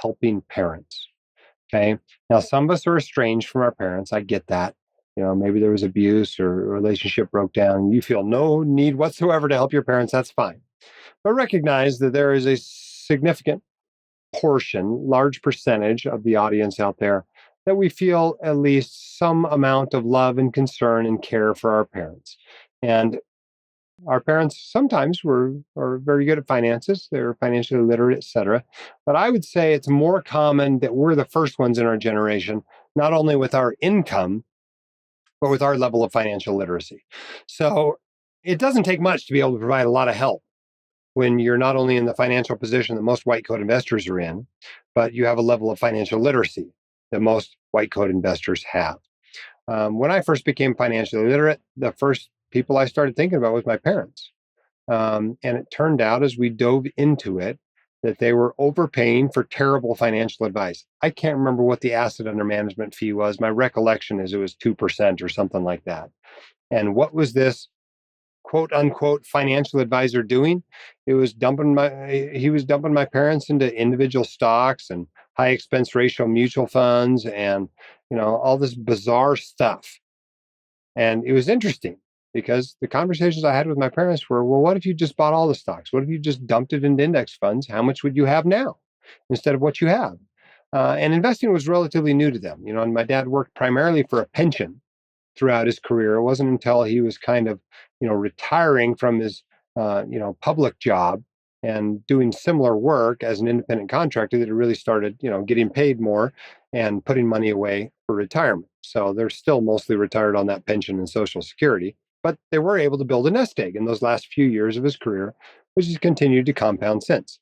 helping parents. Okay. Now, some of us are estranged from our parents. I get that. Maybe there was abuse or a relationship broke down. You feel no need whatsoever to help your parents. That's fine. But recognize that there is a significant portion, large percentage of the audience out there that we feel at least some amount of love and concern and care for our parents. And our parents sometimes are very good at finances. They're financially literate, et cetera. But I would say it's more common that we're the first ones in our generation, not only with our income, but with our level of financial literacy. So it doesn't take much to be able to provide a lot of help when you're not only in the financial position that most white coat investors are in, but you have a level of financial literacy that most white coat investors have. When I first became financially literate, the first people I started thinking about was my parents. And it turned out as we dove into it that they were overpaying for terrible financial advice. I can't remember what the asset under management fee was. My recollection is it was 2% or something like that. And what was this quote unquote financial advisor doing? He was dumping my parents into individual stocks and high expense ratio mutual funds and all this bizarre stuff. And it was interesting because the conversations I had with my parents were, well, what if you just bought all the stocks? What if you just dumped it into index funds? How much would you have now instead of what you have? And investing was relatively new to them. And my dad worked primarily for a pension throughout his career. It wasn't until he was kind of, retiring from his, public job and doing similar work as an independent contractor that he really started, getting paid more and putting money away for retirement. So they're still mostly retired on that pension and Social Security, but they were able to build a nest egg in those last few years of his career, which has continued to compound since.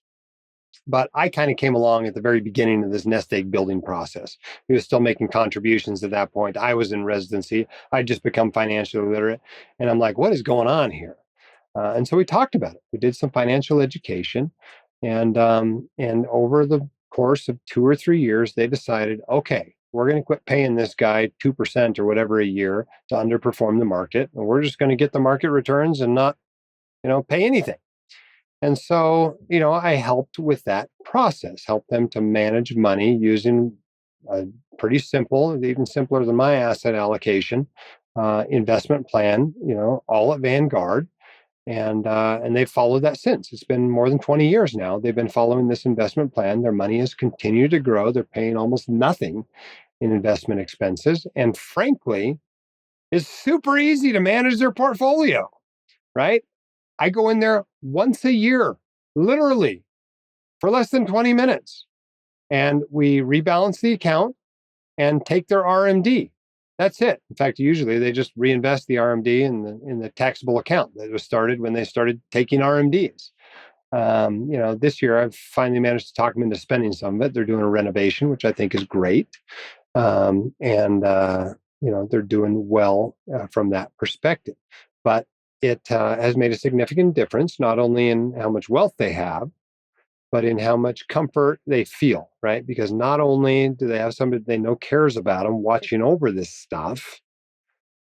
But I kind of came along at the very beginning of this nest egg building process. He was still making contributions at that point. I was in residency. I'd just become financially literate. And I'm like, what is going on here? And so we talked about it. We did some financial education. And over the course of 2 or 3 years, they decided, okay, we're going to quit paying this guy 2% or whatever a year to underperform the market. And we're just going to get the market returns and not, pay anything. And so, I helped with that process, helped them to manage money using a pretty simple, even simpler than my asset allocation investment plan, all at Vanguard. And they've followed that since. It's been more than 20 years now. They've been following this investment plan. Their money has continued to grow. They're paying almost nothing in investment expenses. And frankly, it's super easy to manage their portfolio, right? I go in there once a year, literally, for less than 20 minutes. And we rebalance the account and take their RMD. That's it. In fact, usually they just reinvest the RMD in the taxable account that was started when they started taking RMDs. This year I've finally managed to talk them into spending some of it. They're doing a renovation, which I think is great. They're doing well from that perspective. But it has made a significant difference, not only in how much wealth they have, but in how much comfort they feel, right? Because not only do they have somebody they know cares about them watching over this stuff,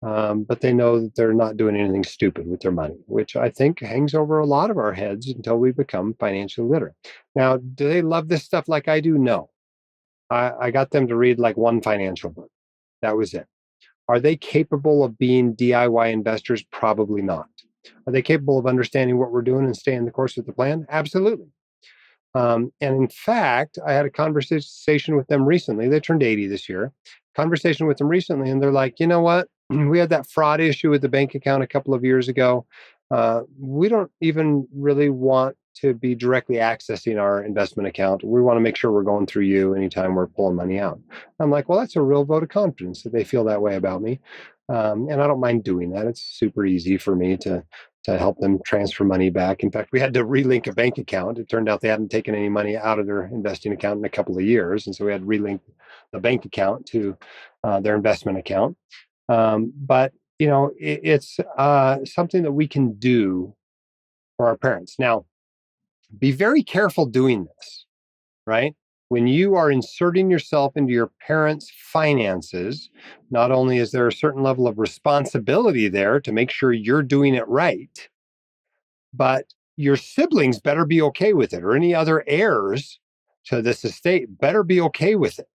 but they know that they're not doing anything stupid with their money, which I think hangs over a lot of our heads until we become financially literate. Now, do they love this stuff like I do? No. I got them to read like one financial book. That was it. Are they capable of being DIY investors? Probably not. Are they capable of understanding what we're doing and staying the course with the plan? Absolutely. And in fact, I had a conversation with them recently. They turned 80 this year. Conversation with them recently, and they're like, you know what? We had that fraud issue with the bank account a couple of years ago. We don't even really want to be directly accessing our investment account. We want to make sure we're going through you anytime we're pulling money out. I'm like, well, that's a real vote of confidence that they feel that way about me. And I don't mind doing that. It's super easy for me to help them transfer money back. In fact, we had to relink a bank account. It turned out they hadn't taken any money out of their investing account in a couple of years. And so we had to relink the bank account to their investment account. But it's something that we can do for our parents. Now, be very careful doing this, right? When you are inserting yourself into your parents' finances, not only is there a certain level of responsibility there to make sure you're doing it right, but your siblings better be okay with it, or any other heirs So this estate better be okay with it,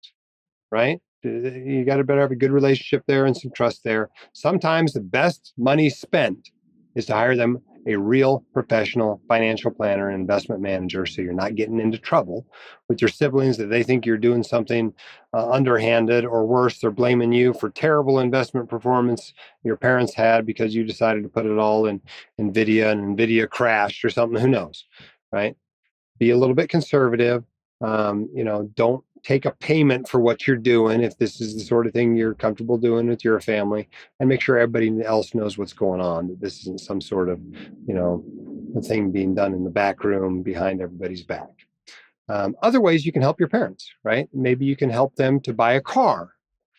right? You got to better have a good relationship there and some trust there. Sometimes the best money spent is to hire them a real professional financial planner and investment manager, so you're not getting into trouble with your siblings that they think you're doing something underhanded, or worse, they're blaming you for terrible investment performance your parents had because you decided to put it all in Nvidia and Nvidia crashed or something. Who knows, right? Be a little bit conservative. Don't take a payment for what you're doing if this is the sort of thing you're comfortable doing with your family, and make sure everybody else knows what's going on, that this isn't some sort of, a thing being done in the back room behind everybody's back. Other ways you can help your parents, right? Maybe you can help them to buy a car,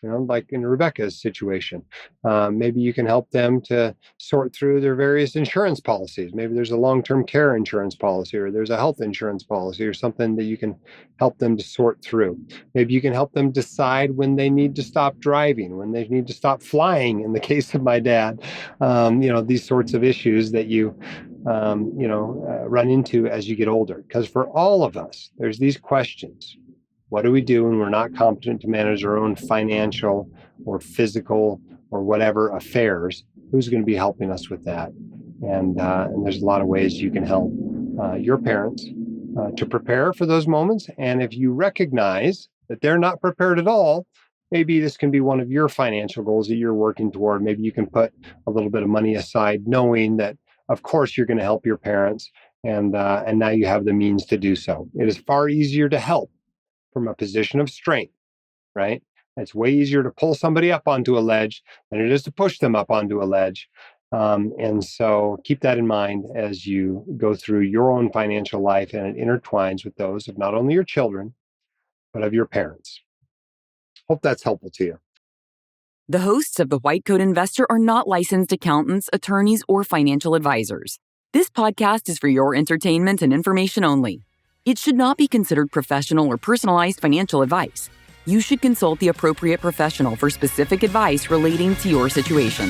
like in Rebecca's situation. Maybe you can help them to sort through their various insurance policies. Maybe there's a long-term care insurance policy, or there's a health insurance policy, or something that you can help them to sort through. Maybe you can help them decide when they need to stop driving, when they need to stop flying, in the case of my dad. These sorts of issues that you run into as you get older. Because for all of us, there's these questions. What do we do when we're not competent to manage our own financial or physical or whatever affairs? Who's going to be helping us with that? And there's a lot of ways you can help your parents to prepare for those moments. And if you recognize that they're not prepared at all, maybe this can be one of your financial goals that you're working toward. Maybe you can put a little bit of money aside, knowing that, of course, you're going to help your parents, and now you have the means to do so. It is far easier to help from a position of strength, right? It's way easier to pull somebody up onto a ledge than it is to push them up onto a ledge. And so keep that in mind as you go through your own financial life, and it intertwines with those of not only your children, but of your parents. Hope that's helpful to you. The hosts of The White Coat Investor are not licensed accountants, attorneys, or financial advisors. This podcast is for your entertainment and information only. It should not be considered professional or personalized financial advice. You should consult the appropriate professional for specific advice relating to your situation.